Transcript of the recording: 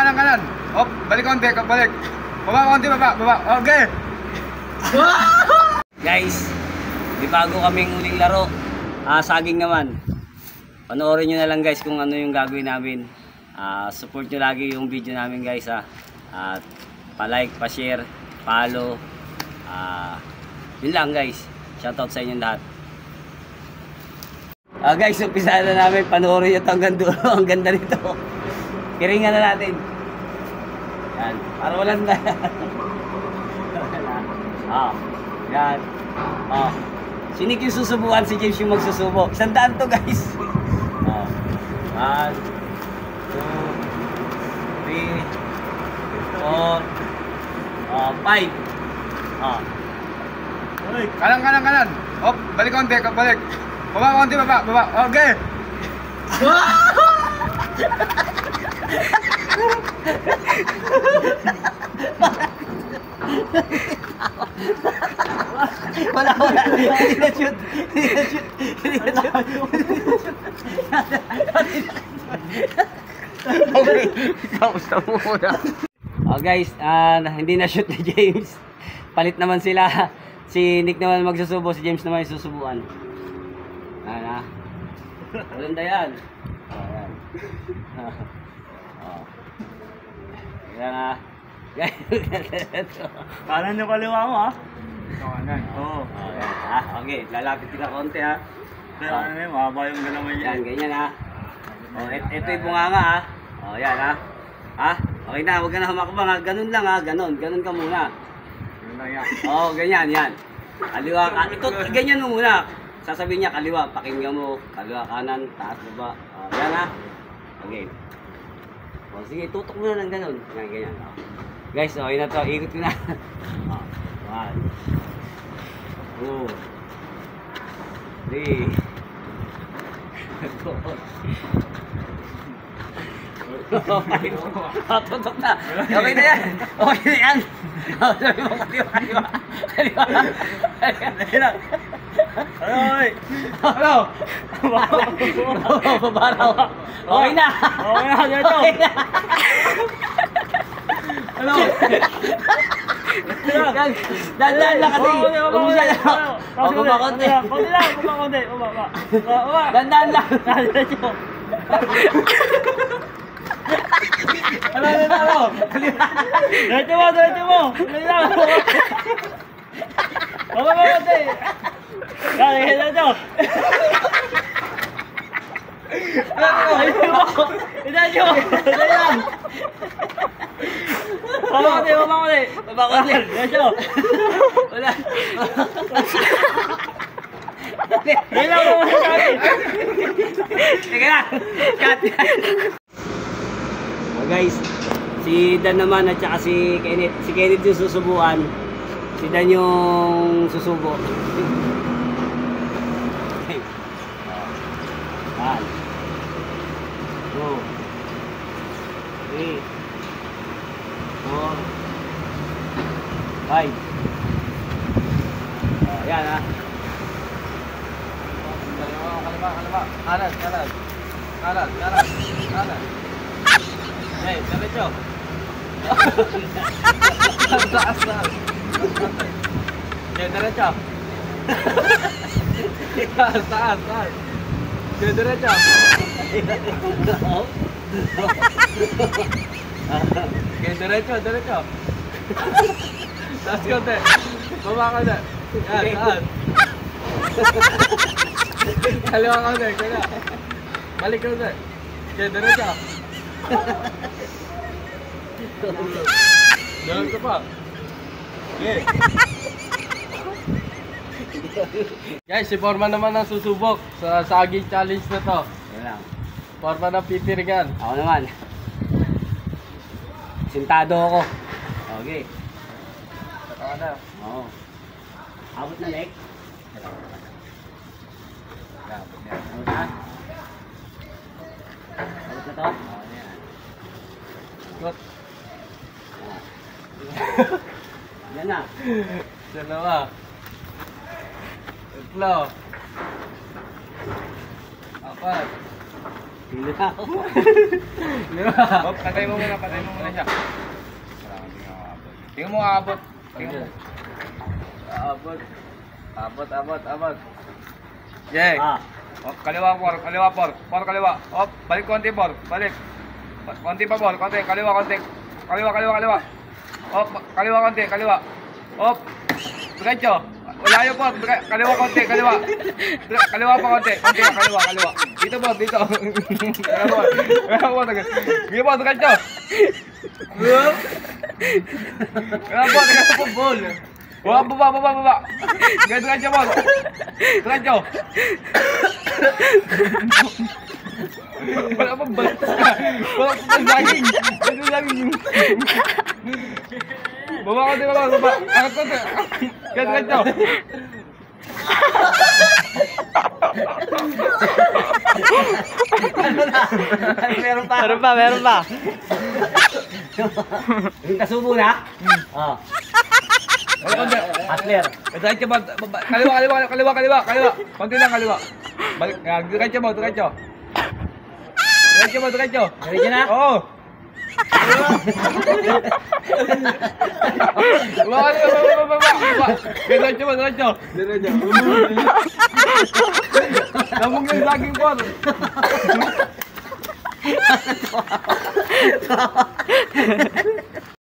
kanan. Hop, balik konti, balik. Baba konti, baba. Okay. Guys, may bago kaming uling laro. Saging naman. Panoorin nyo na lang guys kung ano yung gagawin namin. Support nyo lagi yung video namin guys ha. At pa-like, pa-share, follow. Yun lang guys. Shoutout sa inyong lahat. Guys, umpisa na namin. Panoorin nyo ito hanggang dulo. Ang ganda nito. Kiringan na natin. Yan. Para walang na. Yan. Sinig yung susubukan, si James yung magsusubo. 100 to guys. 1, 2, 3, 4, 5. Kanan. Hop, balik konti, balik. Baba konti, baba. Okay. Wala. Hindi na shoot. Okay. Kamusta mo muna? Guys, hindi na shoot ni James. Palit naman sila. Si Nick naman magsusubo, si James naman yung susubuan. Maganda yan. Yan Kanan yung kaliwa mo ha? Kanan. Oo. Okay, lalapit ka konti ha. Ano yun, mahaba yung galaman niya. Yan, ganyan ha. Ito yung bunganga ha. Yan ha. Okay na, huwag ka na humakbang ha. Ganun lang ha, ganun ka muna. Ganyan, yan. Kaliwa ka. Ito, ganyan mo muna. Sasabihin niya kaliwa, pakinggan mo. Kaliwa, kanan, taas, baba. Yan ha. Okay. Sige, tutok mo na ng ganun. Yan, ganyan. Guys, okay na to. Ikot ko na. 1, 2, 3. Tutok na. Okay na yan. Sabi mo, kaliwa. Ano? Babaraw. Okay na. Dito. Ano? Dandan lang kasi. Baba konti. Baba. Dandan lang. Ano? Diretso mo. Baba konti. Diretso. Baba konti. Diretso. Wala. Teka na. Cut. Guys, si Dan naman at saka si Kenneth. Si Kenneth yung susubuan. Si Dan yung susubo. Okay. 1, 2, 3, 4, 5. Yan ha. Kaliwa. Kanan. Hey, diretso. Taas. Diretso. Taas. Diretso. Diretso. Taas konti. Baba konti. Yan, taas. Kaliwa konti. Balik konti. Diretso. Dalam ka pa. Okay. Guys, si Forman naman ang susubok sa saging challenge na to. Yan lang. Forman ang pipirigan. Ako naman. Sintado ako. Okay. Saka na. Oo. Abot na, Nick. Abot na. Abot na to. Good. Yan na. Dalawa. Tatlo. 4. Tingnan na ako. Hop, patay mo muna siya. Tingnan mo aabot. Tingnan mo. Abot. Jay. Hop, kaliwa por. Por kaliwa. Hop, balik konti por. Balik. Konti pa por, konti. Kaliwa konti. Kaliwa. Hop, kaliwa konti, kaliwa. Hop. Diretso. Layo po, kaliwa konti, kaliwa. Kaliwa pa konti, kaliwa. Dito po, dito. Kaliwa po, dito po, diretso. Kaliwa po, ball. Baba. Diretso po. Diretso. Wala pa ba? Wala pa saging. Baba konti, baba. Angat konti. Diretso. Meron pa. Yung kasubo na? Oo. Atler. Diretso ba? Kaliwa. Konti lang kaliwa. Balik, diretso mo. Diretso Diretso na? Oo. Baba. Diretso. Lamog yung saging ko.